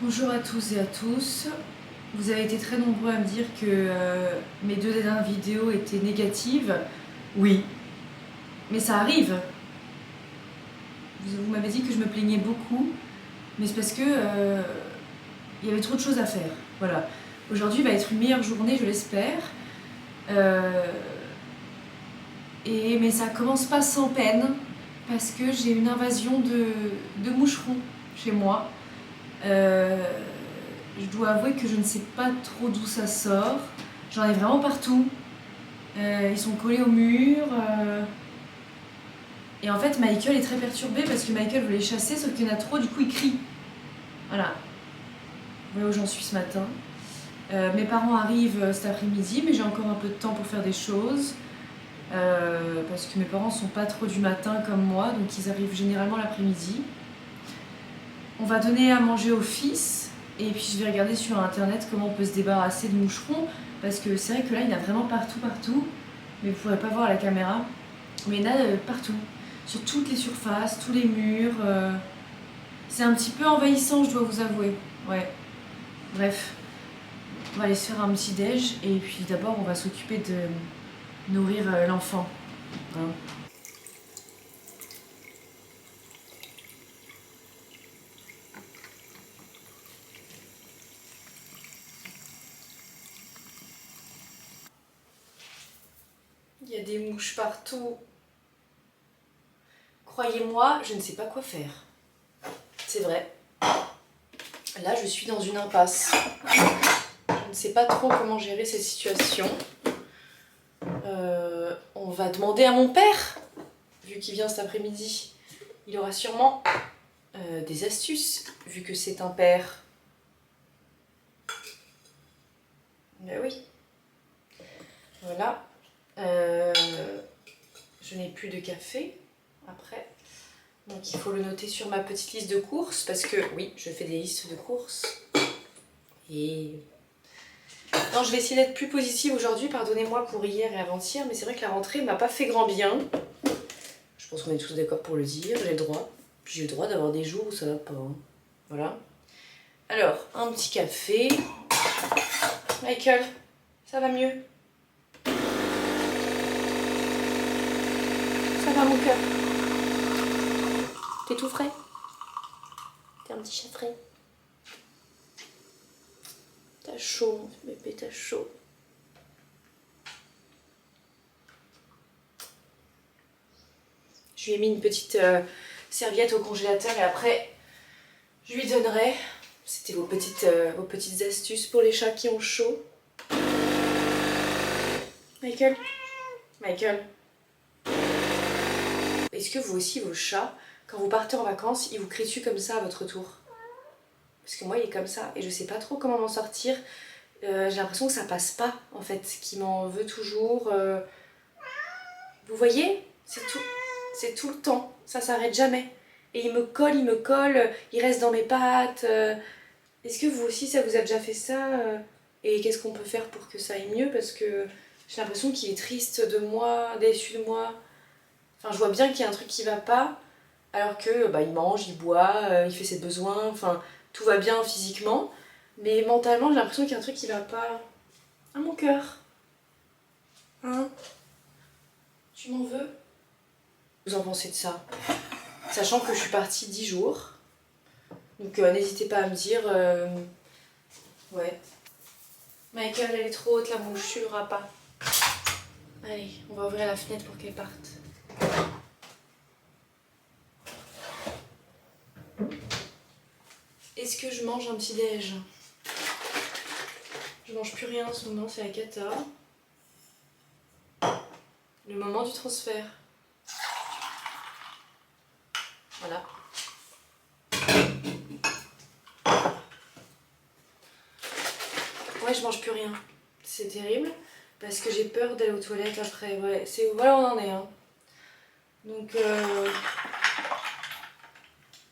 Bonjour à tous et à tous. Vous avez été très nombreux à me dire que mes deux dernières vidéos étaient négatives. Oui, mais ça arrive. Vous m'avez dit que je me plaignais beaucoup, mais c'est parce que il y avait trop de choses à faire. Voilà. Aujourd'hui va être une meilleure journée, je l'espère. Euh, mais ça commence pas sans peine, parce que j'ai une invasion de moucherons chez moi. Je dois avouer que je ne sais pas trop d'où ça sort. J'en ai vraiment partout. Ils sont collés au mur. Et en fait, Michael est très perturbé parce que Michael veut les chasser, sauf qu'il y en a trop, du coup il crie. Voilà. Vous voyez où j'en suis ce matin. Mes parents arrivent cet après-midi, mais j'ai encore un peu de temps pour faire des choses. Parce que mes parents sont pas trop du matin comme moi, donc ils arrivent généralement l'après-midi. On va donner à manger au fils, et puis je vais regarder sur internet comment on peut se débarrasser de moucherons, parce que c'est vrai que là il y en a vraiment partout, mais vous pourrez pas voir à la caméra, mais il y en a partout, sur toutes les surfaces, tous les murs. C'est un petit peu envahissant, je dois vous avouer. Ouais, bref, on va aller se faire un petit déj, et puis d'abord on va s'occuper de nourrir l'enfant. Hein. Il y a des mouches partout. Croyez-moi, je ne sais pas quoi faire. C'est vrai. Là, je suis dans une impasse. Je ne sais pas trop comment gérer cette situation. On va demander à mon père, vu qu'il vient cet après-midi. Il aura sûrement des astuces, vu que c'est un père. Ben oui. Voilà. Je n'ai plus de café après. Donc il faut le noter sur ma petite liste de courses, parce que oui, je fais des listes de courses. Et non, je vais essayer d'être plus positive aujourd'hui, pardonnez-moi pour hier et avant-hier, mais c'est vrai que la rentrée m'a pas fait grand bien. Je pense qu'on est tous d'accord pour le dire, j'ai le droit. Puis j'ai le droit d'avoir des jours où ça va pas. Hein. Voilà. Alors, un petit café. Michael, ça va mieux? Ça va mon cœur? T'es tout frais? T'es un petit chat frais? T'as chaud, bébé, t'as chaud. Je lui ai mis une petite serviette au congélateur et après, je lui donnerai. C'était vos petites astuces pour les chats qui ont chaud. Michael? Michael? Est-ce que vous aussi, vos chats, quand vous partez en vacances, ils vous crient dessus comme ça à votre tour? Parce que moi, il est comme ça et je sais pas trop comment m'en sortir. J'ai l'impression que ça passe pas, en fait, qu'il m'en veut toujours. Vous voyez? C'est tout le temps, ça s'arrête jamais. Et il me colle, il reste dans mes pattes. Est-ce que vous aussi, ça vous a déjà fait ça? Et qu'est-ce qu'on peut faire pour que ça aille mieux? Parce que j'ai l'impression qu'il est triste de moi, déçu de moi. Enfin, je vois bien qu'il y a un truc qui va pas, alors que bah, il mange, il boit, il fait ses besoins, enfin, tout va bien physiquement. Mais mentalement, j'ai l'impression qu'il y a un truc qui va pas. Ah, mon cœur. Hein? Tu m'en veux? Vous en pensez de ça? Sachant que je suis partie 10 jours. Donc n'hésitez pas à me dire... Ouais. Michael, elle est trop haute la mouche, tu l'auras pas. Allez, on va ouvrir la fenêtre pour qu'elle parte. Est-ce que je mange un petit déj? Je mange plus rien en ce moment, c'est la cata. Le moment du transfert. Voilà. Ouais, je mange plus rien. C'est terrible parce que j'ai peur d'aller aux toilettes après. Ouais, c'est voilà où on en est. Hein. Donc,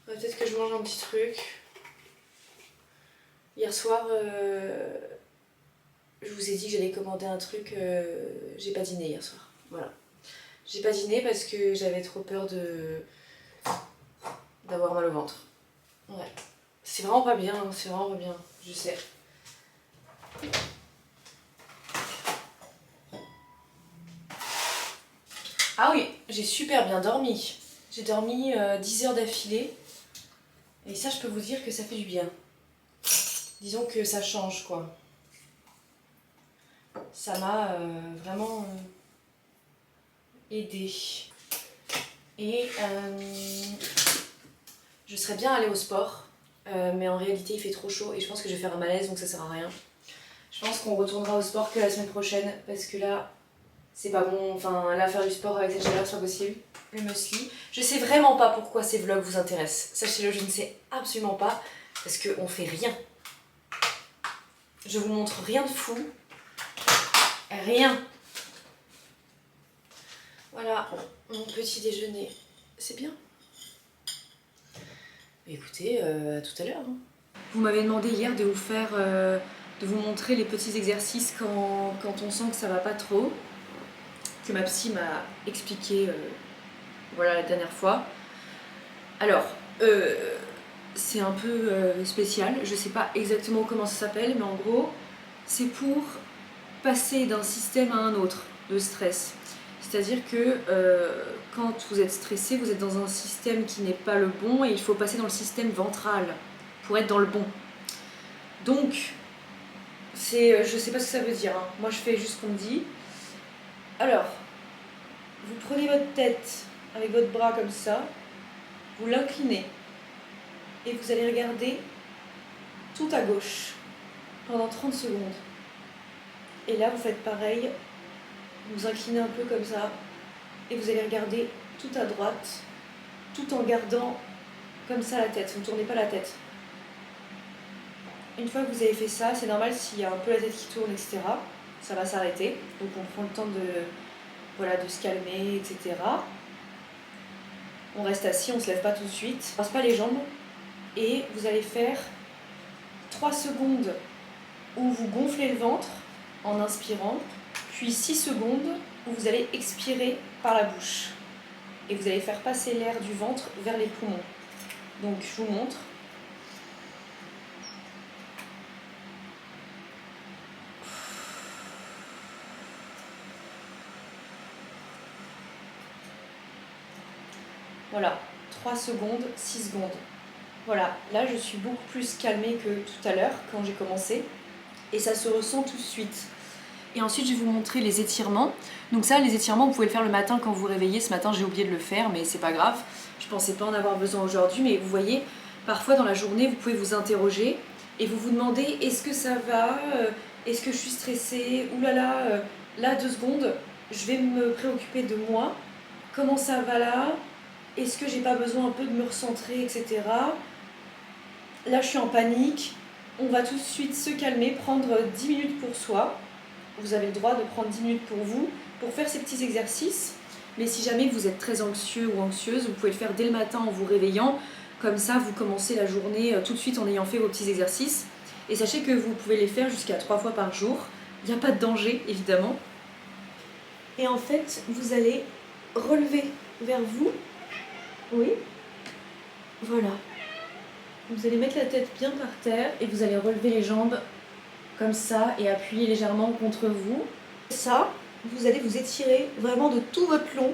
peut-être que je mange un petit truc. Hier soir, je vous ai dit que j'allais commander un truc. J'ai pas dîné hier soir. Voilà. J'ai pas dîné parce que j'avais trop peur d'avoir mal au ventre. Ouais. C'est vraiment pas bien, c'est vraiment pas bien, je sais. Ah oui, j'ai super bien dormi. J'ai dormi 10 heures d'affilée. Et ça, je peux vous dire que ça fait du bien. Disons que ça change, quoi. Ça m'a vraiment aidé. Et je serais bien allée au sport, mais en réalité il fait trop chaud et je pense que je vais faire un malaise, donc ça sert à rien. Je pense qu'on retournera au sport que la semaine prochaine, parce que là, c'est pas bon. Enfin, là, faire du sport avec cette chaleur, c'est pas possible. Le muesli. Je sais vraiment pas pourquoi ces vlogs vous intéressent. Sachez-le, je ne sais absolument pas, parce qu'on fait rien. Je vous montre rien de fou. Rien. Voilà, mon petit déjeuner. C'est bien. Écoutez, à tout à l'heure. Vous m'avez demandé hier de vous faire, de vous montrer les petits exercices quand on sent que ça va pas trop. Que ma psy m'a expliqué voilà, la dernière fois. Alors, c'est un peu spécial. Je sais pas exactement comment ça s'appelle, mais en gros, c'est pour passer d'un système à un autre de stress. C'est-à-dire que quand vous êtes stressé, vous êtes dans un système qui n'est pas le bon et il faut passer dans le système ventral pour être dans le bon. Donc, je sais pas ce que ça veut dire, hein. Moi je fais juste ce qu'on me dit. Alors, vous prenez votre tête avec votre bras comme ça, vous l'inclinez et vous allez regarder tout à gauche pendant 30 secondes. Et là, vous faites pareil, vous inclinez un peu comme ça et vous allez regarder tout à droite, tout en gardant comme ça la tête, vous ne tournez pas la tête. Une fois que vous avez fait ça, c'est normal s'il y a un peu la tête qui tourne, etc. Ça va s'arrêter, donc on prend le temps de se calmer, etc. On reste assis, on ne se lève pas tout de suite. On ne passe pas les jambes et vous allez faire 3 secondes où vous gonflez le ventre en inspirant, puis 6 secondes où vous allez expirer par la bouche. Et vous allez faire passer l'air du ventre vers les poumons. Donc je vous montre. Voilà, 3 secondes, 6 secondes. Voilà, là je suis beaucoup plus calmée que tout à l'heure quand j'ai commencé. Et ça se ressent tout de suite. Et ensuite je vais vous montrer les étirements. Donc ça, les étirements, vous pouvez le faire le matin quand vous vous réveillez. Ce matin j'ai oublié de le faire, mais c'est pas grave. Je pensais pas en avoir besoin aujourd'hui, mais vous voyez, parfois dans la journée, vous pouvez vous interroger et vous vous demandez, est-ce que ça va? Est-ce que je suis stressée? Ouh là là, là 2 secondes, je vais me préoccuper de moi. Comment ça va là? Est-ce que j'ai pas besoin un peu de me recentrer, etc. Là je suis en panique. On va tout de suite se calmer, prendre 10 minutes pour soi. Vous avez le droit de prendre 10 minutes pour vous, pour faire ces petits exercices. Mais si jamais vous êtes très anxieux ou anxieuse, vous pouvez le faire dès le matin en vous réveillant. Comme ça, vous commencez la journée tout de suite en ayant fait vos petits exercices. Et sachez que vous pouvez les faire jusqu'à 3 fois par jour. Il n'y a pas de danger, évidemment. Et en fait, vous allez relever vers vous. Oui. Voilà. Vous allez mettre la tête bien par terre et vous allez relever les jambes comme ça et appuyer légèrement contre vous. Ça, vous allez vous étirer vraiment de tout votre long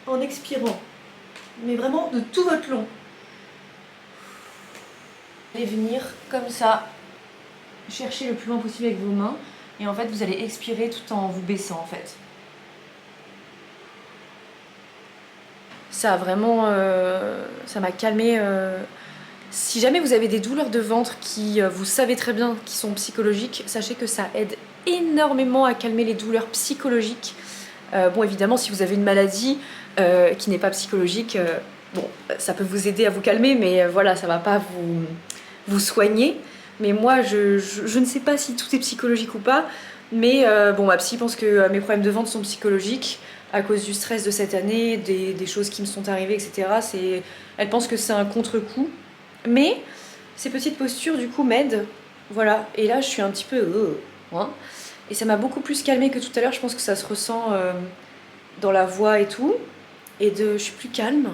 en expirant. Mais vraiment de tout votre long. Vous allez venir comme ça, chercher le plus loin possible avec vos mains. Et en fait, vous allez expirer tout en vous baissant en fait. Ça a vraiment... ça m'a calmé. Si jamais vous avez des douleurs de ventre qui, vous savez très bien, qui sont psychologiques, sachez que ça aide énormément à calmer les douleurs psychologiques. Bon, évidemment, si vous avez une maladie qui n'est pas psychologique, bon, ça peut vous aider à vous calmer, mais voilà, ça va pas vous soigner. Mais moi, je ne sais pas si tout est psychologique ou pas, mais bon, ma psy pense que mes problèmes de ventre sont psychologiques à cause du stress de cette année, des choses qui me sont arrivées, etc. Elle pense que c'est un contre-coup. Mais ces petites postures du coup m'aident, voilà, et là je suis un petit peu hein, et ça m'a beaucoup plus calmée que tout à l'heure. Je pense que ça se ressent dans la voix et tout, et je suis plus calme.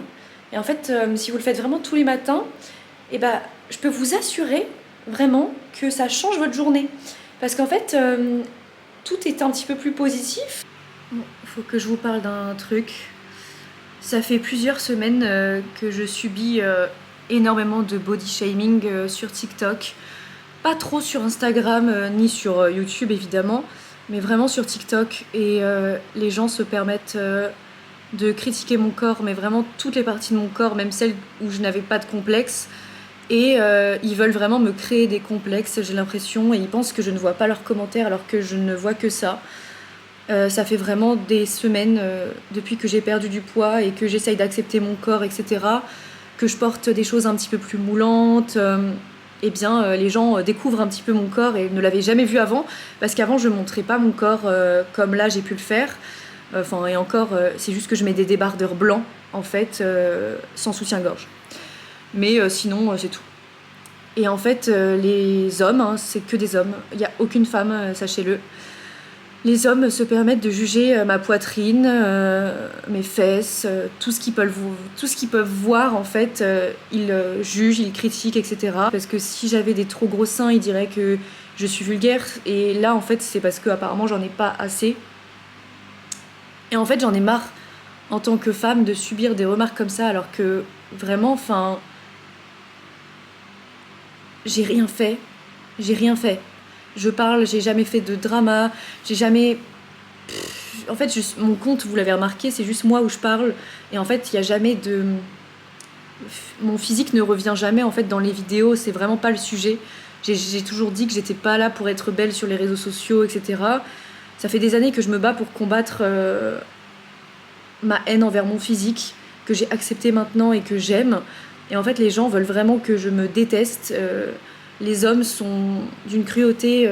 Et en fait si vous le faites vraiment tous les matins, et bah je peux vous assurer vraiment que ça change votre journée. Parce qu'en fait, tout est un petit peu plus positif. Bon, faut que je vous parle d'un truc. Ça fait plusieurs semaines que je subis énormément de body shaming sur TikTok. Pas trop sur Instagram ni sur YouTube évidemment, mais vraiment sur TikTok. Et les gens se permettent de critiquer mon corps, mais vraiment toutes les parties de mon corps, même celles où je n'avais pas de complexe. Et ils veulent vraiment me créer des complexes, j'ai l'impression, et ils pensent que je ne vois pas leurs commentaires alors que je ne vois que ça. Ça fait vraiment des semaines depuis que j'ai perdu du poids et que j'essaye d'accepter mon corps, etc., que je porte des choses un petit peu plus moulantes. Eh bien, les gens découvrent un petit peu mon corps et ne l'avaient jamais vu avant, parce qu'avant je ne montrais pas mon corps comme là j'ai pu le faire. Enfin, et encore, c'est juste que je mets des débardeurs blancs, en fait, sans soutien-gorge. Mais sinon, c'est tout. Et en fait, les hommes, hein, c'est que des hommes. Il n'y a aucune femme, sachez-le. Les hommes se permettent de juger ma poitrine, mes fesses, tout ce qu'ils peuvent voir, en fait. Ils jugent, ils critiquent, etc. Parce que si j'avais des trop gros seins, ils diraient que je suis vulgaire. Et là, en fait, c'est parce qu'apparemment, j'en ai pas assez. Et en fait, j'en ai marre, en tant que femme, de subir des remarques comme ça, alors que, vraiment, enfin... J'ai rien fait. Je parle, j'ai jamais fait de drama, j'ai jamais... En fait, mon compte, vous l'avez remarqué, c'est juste moi où je parle. Et en fait, il n'y a jamais de... Mon physique ne revient jamais, en fait, dans les vidéos. C'est vraiment pas le sujet. J'ai toujours dit que j'étais pas là pour être belle sur les réseaux sociaux, etc. Ça fait des années que je me bats pour combattre ma haine envers mon physique, que j'ai accepté maintenant et que j'aime. Et en fait, les gens veulent vraiment que je me déteste. Les hommes sont d'une cruauté.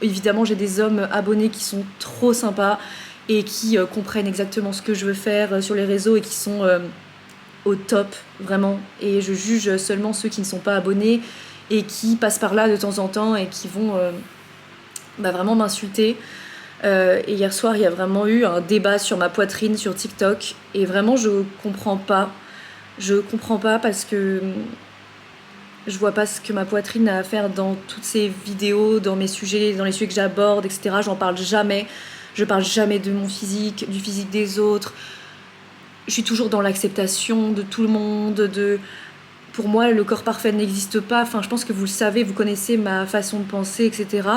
Évidemment, j'ai des hommes abonnés qui sont trop sympas et qui comprennent exactement ce que je veux faire sur les réseaux et qui sont au top, vraiment. Et je juge seulement ceux qui ne sont pas abonnés et qui passent par là de temps en temps et qui vont vraiment m'insulter. Et hier soir, il y a vraiment eu un débat sur ma poitrine sur TikTok. Et vraiment, je comprends pas. Je comprends pas parce que je vois pas ce que ma poitrine a à faire dans toutes ces vidéos, dans mes sujets, dans les sujets que j'aborde, etc. J'en parle jamais. Je parle jamais de mon physique, du physique des autres. Je suis toujours dans l'acceptation de tout le monde. Pour moi, le corps parfait n'existe pas. Enfin, je pense que vous le savez, vous connaissez ma façon de penser, etc.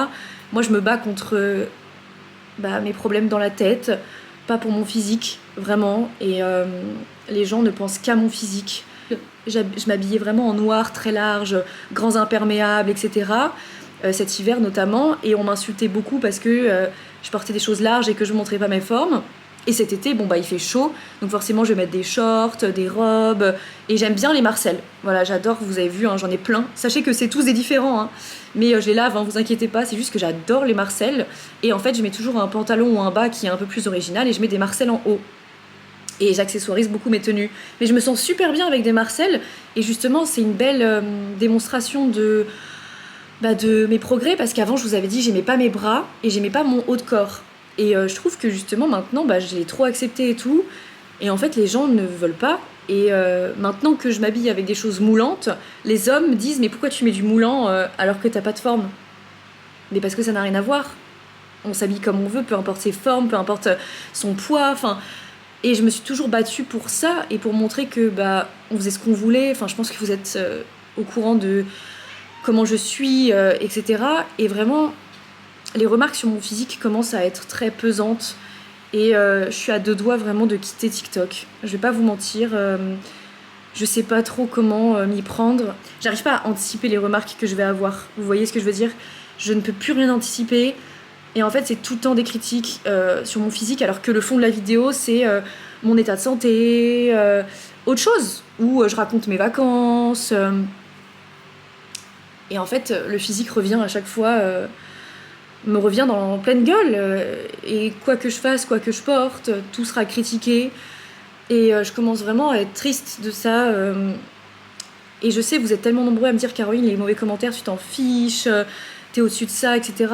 Moi, je me bats contre mes problèmes dans la tête, pas pour mon physique, vraiment. Et les gens ne pensent qu'à mon physique. Je m'habillais vraiment en noir, très large, grands imperméables, etc. Cet hiver notamment. Et on m'insultait beaucoup parce que je portais des choses larges et que je ne montrais pas mes formes. Et cet été, il fait chaud, donc forcément je vais mettre des shorts, des robes, et j'aime bien les marcelles. Voilà, j'adore, vous avez vu, hein, j'en ai plein. Sachez que c'est tous des différents, hein. Mais je les lave, hein, vous inquiétez pas, c'est juste que j'adore les marcelles. Et en fait, je mets toujours un pantalon ou un bas qui est un peu plus original, et je mets des marcelles en haut. Et j'accessoirise beaucoup mes tenues. Mais je me sens super bien avec des marcelles, et justement, c'est une belle démonstration de mes progrès, parce qu'avant, je vous avais dit, j'aimais pas mes bras, et j'aimais pas mon haut de corps. Et je trouve que justement maintenant je l'ai trop accepté et tout, et en fait les gens ne veulent pas. Et maintenant que je m'habille avec des choses moulantes, les hommes me disent mais pourquoi tu mets du moulant alors que t'as pas de forme? Mais parce que ça n'a rien à voir. On s'habille comme on veut, peu importe ses formes, peu importe son poids, enfin. Et je me suis toujours battue pour ça et pour montrer que on faisait ce qu'on voulait. Enfin, je pense que vous êtes au courant de comment je suis, etc. Et vraiment, les remarques sur mon physique commencent à être très pesantes et je suis à deux doigts vraiment de quitter TikTok. Je vais pas vous mentir, je sais pas trop comment m'y prendre. J'arrive pas à anticiper les remarques que je vais avoir. Vous voyez ce que je veux dire? Je ne peux plus rien anticiper et en fait c'est tout le temps des critiques sur mon physique alors que le fond de la vidéo c'est mon état de santé, autre chose où je raconte mes vacances. Et en fait le physique revient à chaque fois... me revient en pleine gueule et quoi que je fasse, quoi que je porte, tout sera critiqué et je commence vraiment à être triste de ça et je sais vous êtes tellement nombreux à me dire Caroline les mauvais commentaires tu t'en fiches, t'es au-dessus de ça, etc.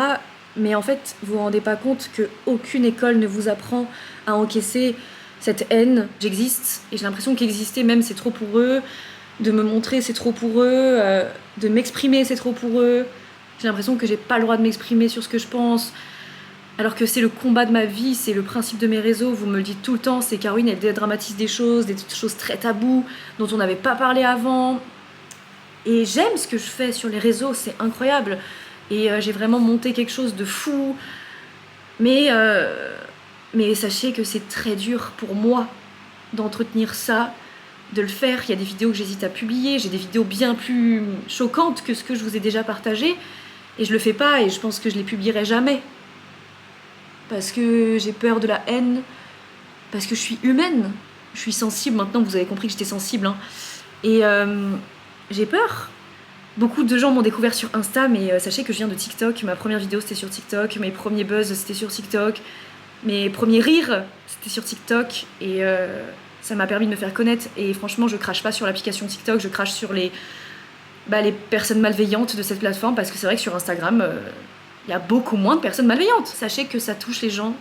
Mais en fait vous vous rendez pas compte qu'aucune école ne vous apprend à encaisser cette haine. J'existe et j'ai l'impression qu'exister même c'est trop pour eux. de me montrer c'est trop pour eux, de m'exprimer c'est trop pour eux. J'ai l'impression que j'ai pas le droit de m'exprimer sur ce que je pense, alors que c'est le combat de ma vie, c'est le principe de mes réseaux. Vous me le dites tout le temps, c'est Caroline, elle dédramatise des choses très tabous dont on n'avait pas parlé avant. Et j'aime ce que je fais sur les réseaux, c'est incroyable. Et j'ai vraiment monté quelque chose de fou. Mais sachez que c'est très dur pour moi d'entretenir ça, de le faire. Il y a des vidéos que j'hésite à publier, j'ai des vidéos bien plus choquantes que ce que je vous ai déjà partagé. Et je le fais pas et je pense que je les publierai jamais. Parce que j'ai peur de la haine, parce que je suis humaine. Je suis sensible, maintenant vous avez compris que j'étais sensible. Hein. Et j'ai peur. Beaucoup de gens m'ont découvert sur Insta, mais sachez que je viens de TikTok. Ma première vidéo c'était sur TikTok, mes premiers buzz c'était sur TikTok, mes premiers rires c'était sur TikTok. Et ça m'a permis de me faire connaître. Et franchement, je crache pas sur l'application TikTok, je crache sur les personnes malveillantes de cette plateforme, parce que c'est vrai que sur Instagram, y a beaucoup moins de personnes malveillantes. Sachez que ça touche les gens,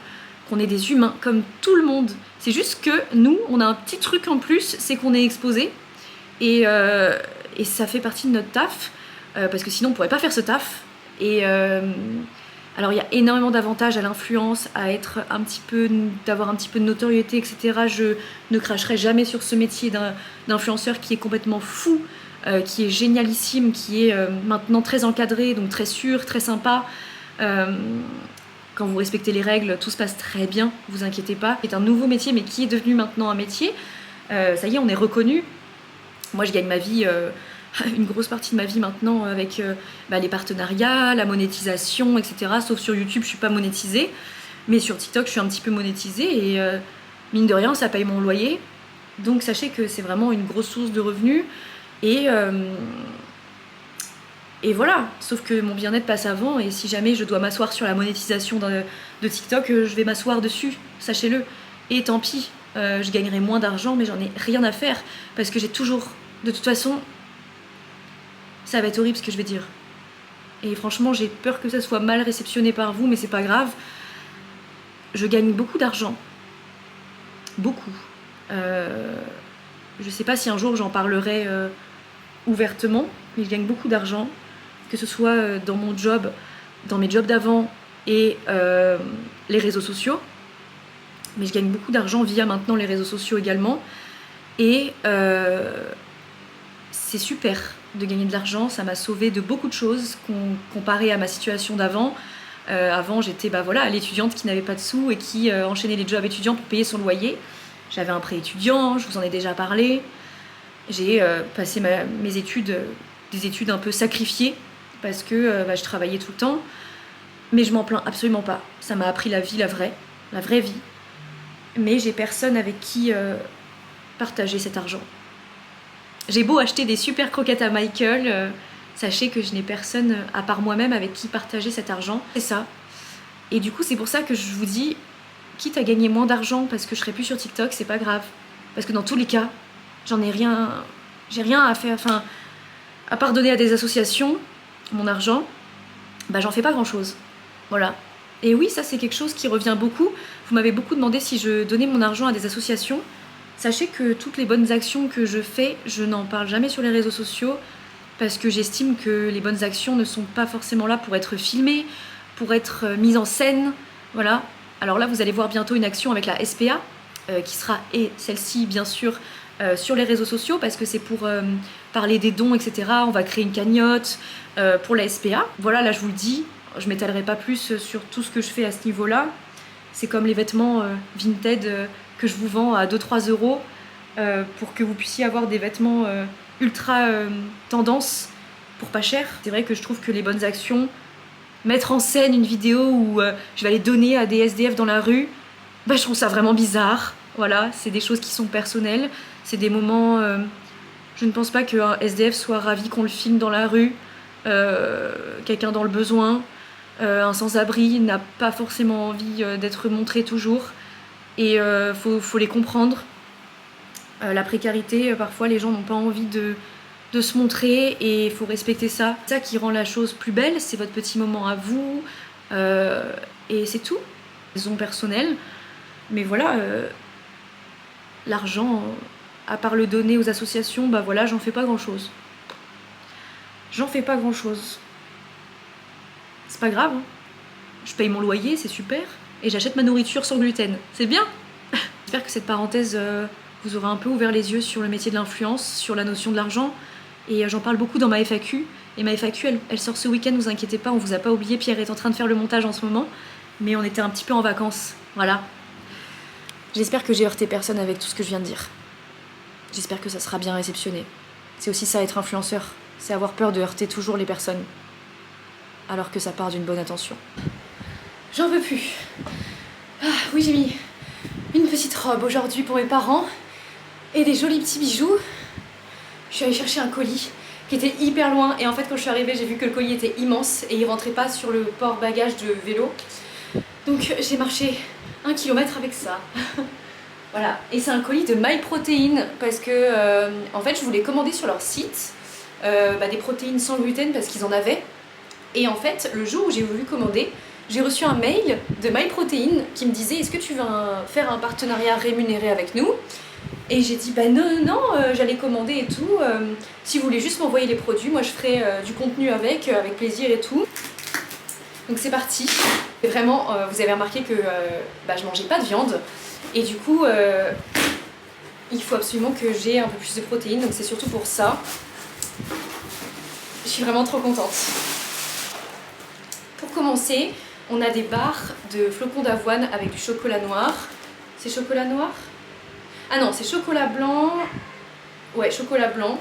qu'on est des humains comme tout le monde. C'est juste que nous, on a un petit truc en plus, c'est qu'on est exposé. Et ça fait partie de notre taf, parce que sinon on pourrait pas faire ce taf. Et alors il y a énormément d'avantages à l'influence, à être d'avoir un petit peu de notoriété, etc. Je ne cracherai jamais sur ce métier d'influenceur qui est complètement fou, qui est génialissime, qui est maintenant très encadré, donc très sûr, très sympa. Quand vous respectez les règles, tout se passe très bien, vous inquiétez pas. C'est un nouveau métier, mais qui est devenu maintenant un métier. Ça y est, on est reconnu. Moi, je gagne ma vie, une grosse partie de ma vie maintenant avec les partenariats, la monétisation, etc. Sauf sur YouTube, je suis pas monétisée. Mais sur TikTok, je suis un petit peu monétisée. Et mine de rien, ça paye mon loyer. Donc sachez que c'est vraiment une grosse source de revenus. Et voilà, sauf que mon bien-être passe avant, et si jamais je dois m'asseoir sur la monétisation de TikTok, je vais m'asseoir dessus, sachez-le. Et tant pis, je gagnerai moins d'argent, mais j'en ai rien à faire, parce que j'ai toujours, de toute façon, ça va être horrible ce que je vais dire. Et franchement, j'ai peur que ça soit mal réceptionné par vous, mais c'est pas grave. Je gagne beaucoup d'argent. Beaucoup. Je sais pas si un jour j'en parlerai ouvertement, mais je gagne beaucoup d'argent, que ce soit dans mon job, dans mes jobs d'avant et les réseaux sociaux. Mais je gagne beaucoup d'argent via maintenant les réseaux sociaux également. Et c'est super de gagner de l'argent, ça m'a sauvée de beaucoup de choses comparé à ma situation d'avant. Avant, j'étais l'étudiante qui n'avait pas de sous et qui enchaînait les jobs étudiants pour payer son loyer. J'avais un prêt étudiant, je vous en ai déjà parlé. J'ai passé mes études, des études un peu sacrifiées, parce que je travaillais tout le temps. Mais je m'en plains absolument pas. Ça m'a appris la vie, la vraie vie. Mais j'ai personne avec qui partager cet argent. J'ai beau acheter des super croquettes à Michael, sachez que je n'ai personne à part moi-même avec qui partager cet argent. C'est ça. Et du coup, c'est pour ça que je vous dis, quitte à gagner moins d'argent parce que je serai plus sur TikTok, c'est pas grave. Parce que dans tous les cas, j'ai rien à faire, à part donner à des associations mon argent, j'en fais pas grand chose. Voilà. Et oui, ça c'est quelque chose qui revient beaucoup. Vous m'avez beaucoup demandé si je donnais mon argent à des associations. Sachez que toutes les bonnes actions que je fais, je n'en parle jamais sur les réseaux sociaux, parce que j'estime que les bonnes actions ne sont pas forcément là pour être filmées, pour être mises en scène. Voilà. Alors là, vous allez voir bientôt une action avec la SPA, qui sera, et celle-ci bien sûr, sur les réseaux sociaux, parce que c'est pour parler des dons, etc. On va créer une cagnotte pour la SPA. Voilà, là je vous le dis, je m'étalerai pas plus sur tout ce que je fais à ce niveau-là. C'est comme les vêtements Vinted que je vous vends à 2-3 euros pour que vous puissiez avoir des vêtements ultra tendance pour pas cher. C'est vrai que je trouve que les bonnes actions, mettre en scène une vidéo où je vais aller donner à des SDF dans la rue, je trouve ça vraiment bizarre. Voilà, c'est des choses qui sont personnelles, c'est des moments... je ne pense pas qu'un SDF soit ravi qu'on le filme dans la rue, quelqu'un dans le besoin, un sans-abri n'a pas forcément envie d'être montré toujours, et faut les comprendre. La précarité, parfois les gens n'ont pas envie de se montrer, et il faut respecter ça. C'est ça qui rend la chose plus belle, c'est votre petit moment à vous, et c'est tout. Raison personnelle, mais voilà, l'argent à part le donner aux associations, bah voilà, j'en fais pas grand chose. J'en fais pas grand chose. C'est pas grave, hein. Je paye mon loyer, c'est super, et j'achète ma nourriture sans gluten, c'est bien. J'espère que cette parenthèse vous aura un peu ouvert les yeux sur le métier de l'influence, sur la notion de l'argent, et j'en parle beaucoup dans ma FAQ, et ma FAQ elle sort ce week-end, vous inquiétez pas, on vous a pas oublié, Pierre est en train de faire le montage en ce moment, mais on était un petit peu en vacances, voilà. J'espère que j'ai heurté personne avec tout ce que je viens de dire. J'espère que ça sera bien réceptionné. C'est aussi ça être influenceur, c'est avoir peur de heurter toujours les personnes, alors que ça part d'une bonne intention. J'en peux plus. Ah oui, j'ai mis une petite robe aujourd'hui pour mes parents et des jolis petits bijoux. Je suis allée chercher un colis qui était hyper loin et en fait quand je suis arrivée j'ai vu que le colis était immense et il rentrait pas sur le port-bagages de vélo. Donc j'ai marché 1 km avec ça. Voilà, et c'est un colis de MyProtein parce que en fait je voulais commander sur leur site des protéines sans gluten parce qu'ils en avaient. Et en fait le jour où j'ai voulu commander, j'ai reçu un mail de MyProtein qui me disait est-ce que tu veux faire un partenariat rémunéré avec nous? Et j'ai dit bah non, j'allais commander et tout, si vous voulez juste m'envoyer les produits, moi je ferai du contenu avec plaisir et tout. Donc c'est parti. Et vraiment, vous avez remarqué que je mangeais pas de viande et du coup il faut absolument que j'ai un peu plus de protéines, donc c'est surtout pour ça. Je suis vraiment trop contente. Pour commencer, on a des barres de flocons d'avoine avec du chocolat noir. C'est chocolat noir? Ah non, c'est chocolat blanc. Ouais, chocolat blanc.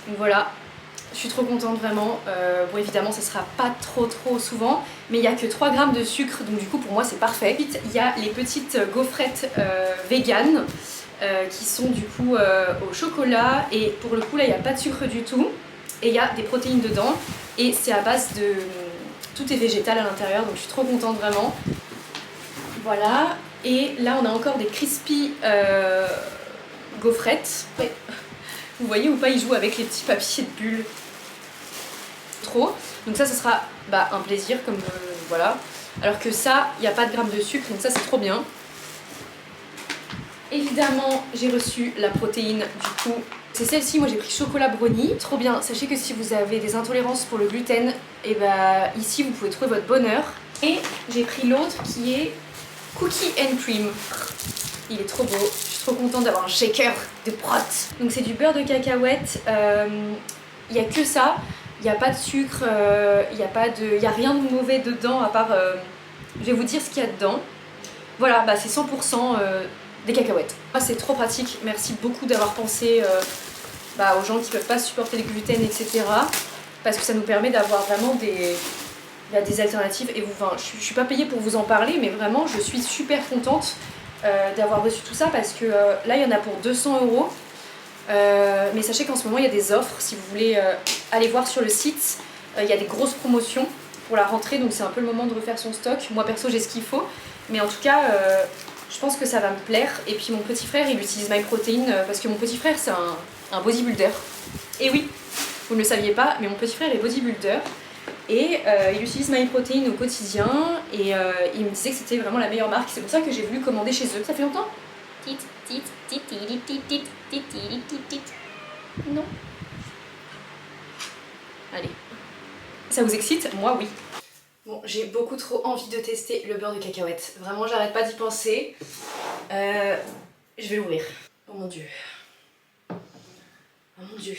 Donc voilà, je suis trop contente vraiment. Bon, évidemment, ça sera pas trop souvent, mais il n'y a que 3 grammes de sucre, donc du coup, pour moi, c'est parfait. Ensuite, il y a les petites gaufrettes vegan qui sont du coup au chocolat. Et pour le coup, là, il n'y a pas de sucre du tout. Et il y a des protéines dedans. Et c'est à base de... Tout est végétal à l'intérieur, donc je suis trop contente vraiment. Voilà, et là on a encore des crispy gaufrettes. Ouais. Vous voyez ou pas, ils jouent avec les petits papiers de bulles. Trop. Donc ça, ce sera un plaisir, comme voilà. Alors que ça, il n'y a pas de grammes de sucre, donc ça c'est trop bien. Évidemment, j'ai reçu la protéine du coup. C'est celle-ci, moi j'ai pris chocolat brownie, trop bien. Sachez que si vous avez des intolérances pour le gluten, et ici vous pouvez trouver votre bonheur. Et j'ai pris l'autre qui est cookie and cream. Il est trop beau, je suis trop contente d'avoir un shaker de prot. Donc c'est du beurre de cacahuète, il n'y a que ça, il n'y a pas de sucre, il n'y a rien de mauvais dedans à part, je vais vous dire ce qu'il y a dedans. Voilà, c'est 100% des cacahuètes. C'est trop pratique, merci beaucoup d'avoir pensé aux gens qui peuvent pas supporter le gluten, etc. Parce que ça nous permet d'avoir vraiment des alternatives. Et je suis pas payée pour vous en parler, mais vraiment je suis super contente d'avoir reçu tout ça parce que là il y en a pour 200 €. Mais sachez qu'en ce moment il y a des offres, si vous voulez aller voir sur le site, il y a des grosses promotions pour la rentrée, donc c'est un peu le moment de refaire son stock. Moi perso j'ai ce qu'il faut, mais en tout cas je pense que ça va me plaire. Et puis mon petit frère il utilise MyProtein parce que mon petit frère c'est un bodybuilder. Et oui, vous ne le saviez pas, mais mon petit frère est bodybuilder. Et il utilise MyProtein au quotidien et il me disait que c'était vraiment la meilleure marque. C'est pour ça que j'ai voulu commander chez eux. Ça fait longtemps? Non. Allez. Ça vous excite? Moi oui. Bon, j'ai beaucoup trop envie de tester le beurre de cacahuète. Vraiment, j'arrête pas d'y penser. Je vais l'ouvrir. Oh mon dieu. Oh mon dieu.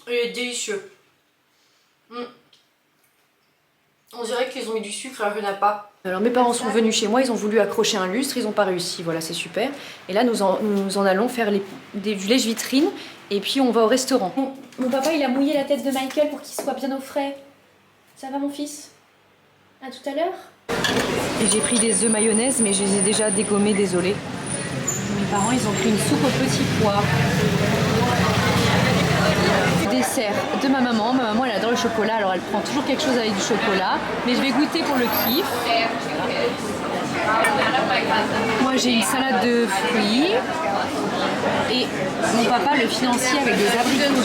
Il est délicieux. On dirait qu'ils ont mis du sucre alors qu'il n'y en a pas. Alors mes parents sont venus chez moi, ils ont voulu accrocher un lustre, ils n'ont pas réussi, voilà c'est super. Et là nous en allons faire du lèche-vitrine et puis on va au restaurant. Mon papa il a mouillé la tête de Michael pour qu'il soit bien au frais. Ça va mon fils? À tout à l'heure. Et j'ai pris des œufs mayonnaise mais je les ai déjà dégommés, désolé. Mes parents ils ont pris une soupe aux petits pois. Dessert de ma maman elle adore le chocolat, alors elle prend toujours quelque chose avec du chocolat, mais je vais goûter pour le kiff. Moi j'ai une salade de fruits et mon papa le financier avec des abricots.